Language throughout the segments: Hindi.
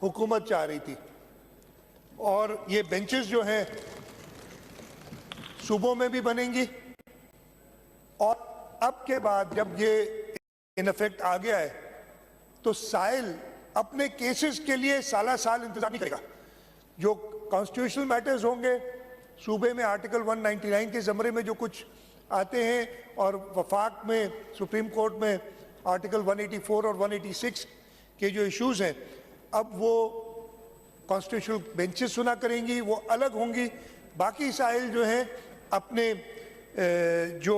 हुकूमत चाह रही थी। और ये बेंचेस जो हैं सूबों में भी बनेंगी, और अब के बाद जब ये इन इफेक्ट आ गया है तो साइल अपने केसेस के लिए साला साल इंतजार नहीं करेगा। जो कॉन्स्टिट्यूशनल मैटर्स होंगे सूबे में आर्टिकल 199 के ज़मरे में जो कुछ आते हैं, और वफाक में सुप्रीम कोर्ट में आर्टिकल 184 और 186 के जो इश्यूज हैं, अब वो कॉन्स्टिट्यूशनल बेंचेस सुना करेंगी, वो अलग होंगी। बाकी साइल जो हैं अपने जो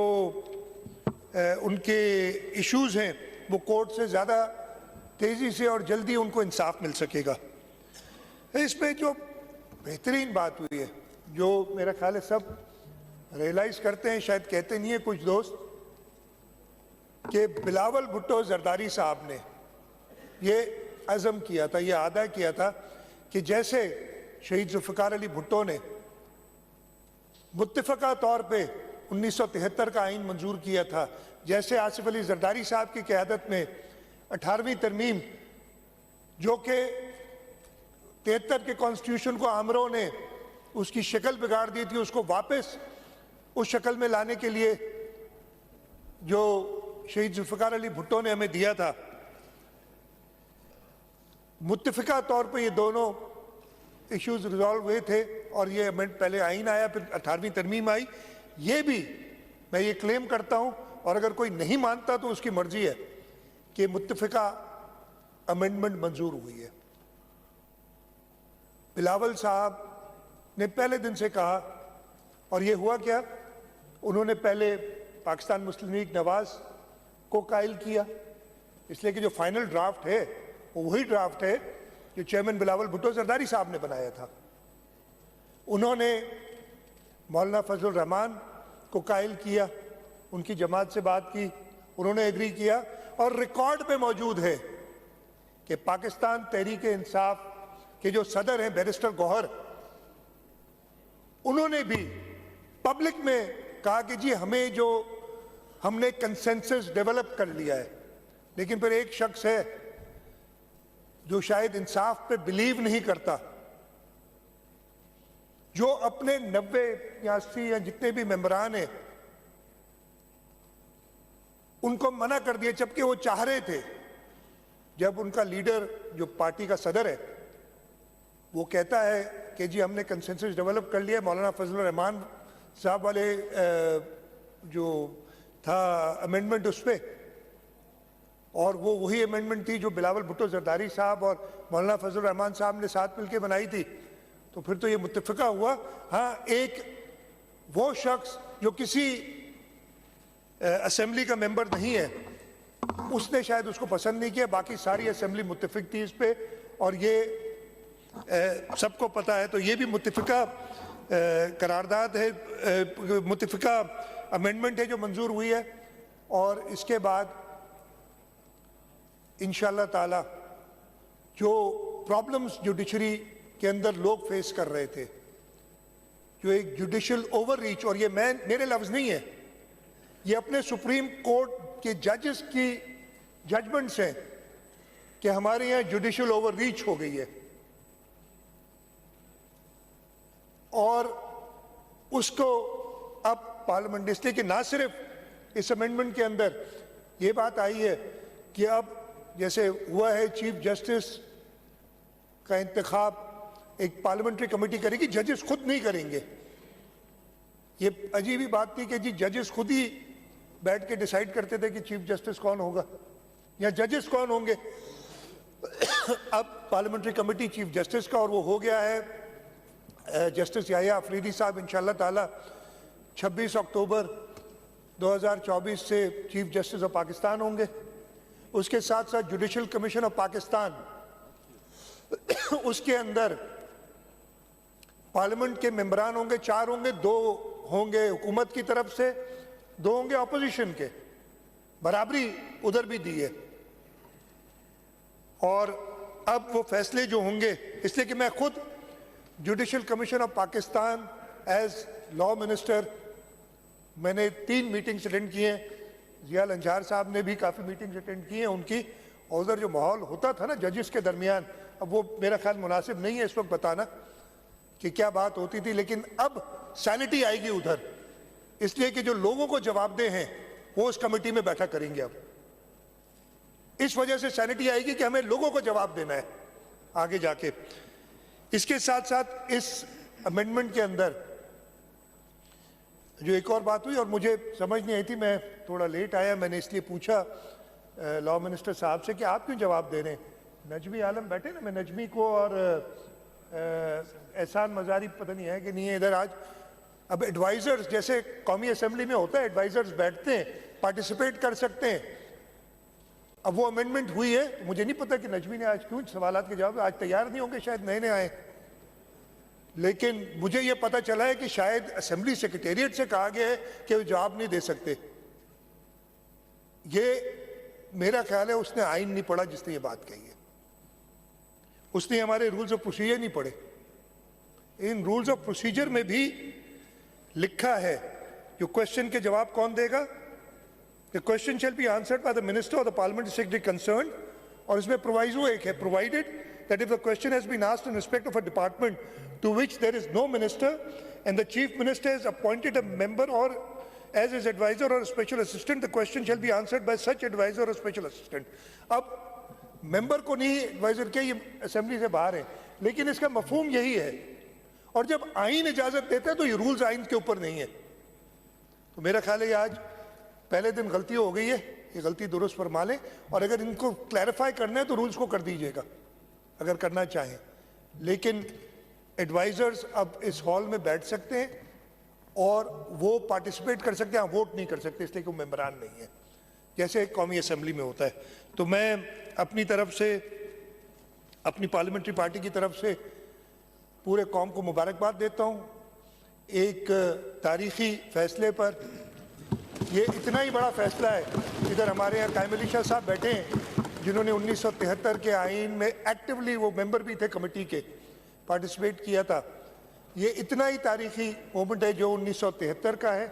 उनके इश्यूज हैं वो कोर्ट से ज़्यादा तेज़ी से और जल्दी उनको इंसाफ मिल सकेगा। इसमें जो बेहतरीन बात हुई है, जो मेरा ख्याल है सब रियलाइज़ करते हैं, शायद कहते नहीं है कुछ दोस्त, कि बिलावल भुट्टो जरदारी साहब ने ये अज़म किया था, ये आदा किया था कि जैसे शहीद जुल्फ़िकार अली भुट्टो ने मुत्तफ़क़ा तौर पे 1973 का आइन मंजूर किया था, जैसे आसिफ अली जरदारी साहब की क़यादत में 18वीं तरमीम जो कि 73 के कॉन्स्टिट्यूशन को आमरों ने उसकी शक्ल बिगाड़ दी थी, उसको वापस उस शक्ल में लाने के लिए जो शहीद जुल्फ़िकार अली भुट्टो ने हमें दिया था, मुत्तफ़िका तौर पे ये दोनों इश्यूज रिजॉल्व हुए थे। और ये अमेंड पहले आइन आया, फिर 18वीं तरमीम आई। ये भी मैं ये क्लेम करता हूँ, और अगर कोई नहीं मानता तो उसकी मर्जी है, कि मुत्तफ़िका अमेंडमेंट मंजूर हुई है। बिलावल साहब ने पहले दिन से कहा, और ये हुआ क्या, उन्होंने पहले पाकिस्तान मुस्लिम लीग नवाज को कायल किया, इसलिए कि जो फाइनल ड्राफ्ट है वो वही ड्राफ्ट है जो चेयरमैन बिलावल भुट्टो जरदारी साहब ने बनाया था। उन्होंने मौलाना फजलुर रहमान को कायल किया, उनकी जमात से बात की, उन्होंने एग्री किया, और रिकॉर्ड पे मौजूद है कि पाकिस्तान तहरीक इंसाफ के जो सदर हैं बैरिस्टर गौहर, उन्होंने भी पब्लिक में कहा कि जी हमें जो हमने कंसेंसस डेवलप कर लिया है। लेकिन फिर एक शख्स है जो शायद इंसाफ पे बिलीव नहीं करता, जो अपने 90 या 80 या जितने भी मेंबरान हैं उनको मना कर दिया, जबकि वो चाह रहे थे। जब उनका लीडर जो पार्टी का सदर है वो कहता है कि जी हमने कंसेंसस डेवलप कर लिया, मौलाना फजलुर रहमान साहब वाले जो था अमेंडमेंट उस पर, और वो वही अमेंडमेंट थी जो बिलावल भुट्टो जरदारी साहब और मौलाना फजलुर रहमान साहब ने साथ मिलकर बनाई थी, तो फिर तो ये मुत्तफ़िका हुआ। हाँ, एक वो शख्स जो किसी असेंबली का मेंबर नहीं है, उसने शायद उसको पसंद नहीं किया, बाकी सारी असेंबली मुत्तफ़िक थी इस पे, और ये सबको पता है। तो ये भी मुत्तफ़िका करारदाद है, मुत्तफ़िका अमेंडमेंट है जो मंजूर हुई है। और इसके बाद इंशाअल्लाह ताला जो प्रॉब्लम्स जुडिशरी के अंदर लोग फेस कर रहे थे, जो एक जुडिशल ओवररीच, और ये मेरे लफ्ज़ नहीं है, ये अपने सुप्रीम कोर्ट के जजेस की जजमेंट्स हैं कि हमारे यहाँ जुडिशल ओवररीच हो गई है, और उसको अब पार्लियामेंट, इसलिए कि ना सिर्फ इस अमेंडमेंट के अंदर ये बात आई है कि अब जैसे हुआ है चीफ जस्टिस का इंतखाब एक पार्लियामेंट्री कमेटी करेगी, जजेस खुद नहीं करेंगे। ये अजीब ही बात थी कि जी जजेस खुद ही बैठ के डिसाइड करते थे कि चीफ जस्टिस कौन होगा या जजेस कौन होंगे। अब पार्लियामेंट्री कमेटी चीफ जस्टिस का, और वो हो गया है जस्टिस याहिया अफरीदी साहब इंशाअल्लाह ताला 26 अक्टूबर 2024 से चीफ जस्टिस ऑफ पाकिस्तान होंगे। उसके साथ साथ जुडिशल कमीशन ऑफ पाकिस्तान, उसके अंदर पार्लियामेंट के मेंबरान होंगे, 4 होंगे, 2 होंगे हुकूमत की तरफ से, 2 होंगे अपोजिशन के, बराबरी उधर भी दी है। और अब वो फैसले जो होंगे, इसलिए कि मैं खुद judicial commission of Pakistan as law minister, मैंने 3 मीटिंग्स अटेंड किए हैं, जिया अंजार साहब ने भी काफ़ी मीटिंग्स अटेंड की हैं उनकी, और उधर जो माहौल होता था ना जजेस के दरमियान, अब वो मेरा ख्याल मुनासिब नहीं है इस वक्त बताना कि क्या बात होती थी, लेकिन अब सैनिटी आएगी उधर, इसलिए कि जो लोगों को जवाबदेह हैं वो उस कमेटी में बैठा करेंगे। अब इस वजह से सैनिटी आएगी कि हमें लोगों को जवाब देना है आगे जाके। इसके साथ साथ इस अमेंडमेंट के अंदर जो एक और बात हुई और मुझे समझ नहीं आई थी, मैं थोड़ा लेट आया, मैंने इसलिए पूछा लॉ मिनिस्टर साहब से कि आप क्यों जवाब दे रहे हैं। नजमी आलम बैठे ना, मैं नजमी को और एहसान मजारी पता नहीं है कि नहीं है इधर आज। अब एडवाइजर्स जैसे कौमी असेंबली में होता है, एडवाइजर्स बैठते हैं, पार्टिसिपेट कर सकते हैं। अब वो अमेंडमेंट हुई है, मुझे नहीं पता कि नजमी ने आज क्यों सवालात के जवाब आज तैयार नहीं होंगे, शायद नए नए आए, लेकिन मुझे ये पता चला है कि शायद असेंबली सेक्रेटेरिएट से कहा गया है कि वो जवाब नहीं दे सकते। ये मेरा ख्याल है उसने आइन नहीं पढ़ा जिसने ये बात कही है, उसने हमारे रूल्स ऑफ प्रोसीजर नहीं पढ़े। इन रूल्स ऑफ प्रोसीजर में भी लिखा है जो क्वेश्चन के जवाब कौन देगा, the question shall be answered by the minister और द पार्लियामेंट्री सेक्रेटरी कंसर्न, और इसमें प्रोवाइजो एक है, provided that if the question has been asked in respect of a department to which there is no minister and the chief minister has appointed a member or as his advisor or a special assistant, the question shall be answered by such advisor or special assistant. अब मेंबर को नहीं एडवाइजर के, ये असेंबली से बाहर है, लेकिन इसका मफहूम यही है। और जब आइन इजाजत देता है तो ये रूल्स आइन के ऊपर नहीं है। तो मेरा ख्याल है आज पहले दिन गलती हो गई है, ये गलती दुरुस्त फरमा लें, और अगर इनको क्लैरिफाई करना है तो रूल्स को कर दीजिएगा अगर करना चाहें। लेकिन एडवाइजर्स अब इस हॉल में बैठ सकते हैं और वो पार्टिसिपेट कर सकते हैं, वोट नहीं कर सकते इसलिए कि वो मेंबरान नहीं है, जैसे कौमी असेंबली में होता है। तो मैं अपनी तरफ से, अपनी पार्लियामेंट्री पार्टी की तरफ से पूरे कौम को मुबारकबाद देता हूँ एक तारीखी फैसले पर। ये इतना ही बड़ा फैसला है, इधर हमारे यहाँ कायम अली शाह साहब बैठे हैं जिन्होंने 1973 के आइन में एक्टिवली, वो मेंबर भी थे कमेटी के, पार्टिसिपेट किया था। ये इतना ही तारीखी मोमेंट है जो 1973 का है।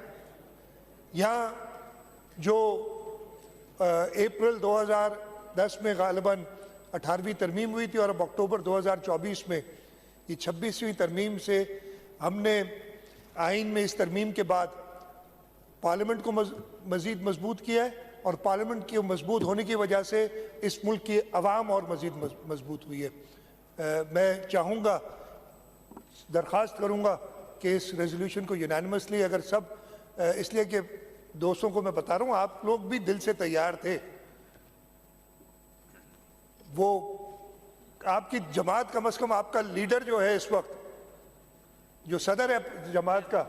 यहाँ जो अप्रैल 2010 में गालिबन 18वीं तरमीम हुई थी और अब अक्टूबर 2024 में ये 26वीं तरमीम से हमने आइन में इस तरमीम के बाद पार्लियामेंट को मज़ीद मजबूत किया है, और पार्लियामेंट के मजबूत होने की वजह से इस मुल्क की अवाम और मज़ीद मजबूत हुई है। मैं चाहूँगा, दरख्वास्त करूँगा कि इस रेजोल्यूशन को यूनानिमसली अगर सब, इसलिए कि दोस्तों को मैं बता रहा हूँ आप लोग भी दिल से तैयार थे, वो आपकी जमात कम से कम आपका लीडर जो है इस वक्त, जो सदर है जमात का,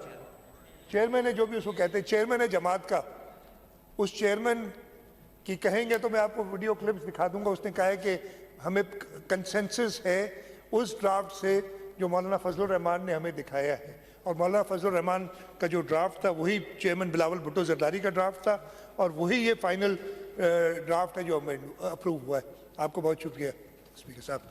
चेयरमैन है, जो भी उसको कहते हैं, चेयरमैन है जमात का, उस चेयरमैन की कहेंगे तो मैं आपको वीडियो क्लिप्स दिखा दूंगा। उसने कहा है कि हमें कंसेंसस है उस ड्राफ्ट से जो मौलाना फजलुर रहमान ने हमें दिखाया है, और मौलाना फजलुर रहमान का जो ड्राफ्ट था वही चेयरमैन बिलावल भुट्टो जरदारी का ड्राफ्ट था, और वही ये फाइनल ड्राफ्ट है जो हमें अप्रूव हुआ है। आपको बहुत शुक्रिया स्पीकर साहब।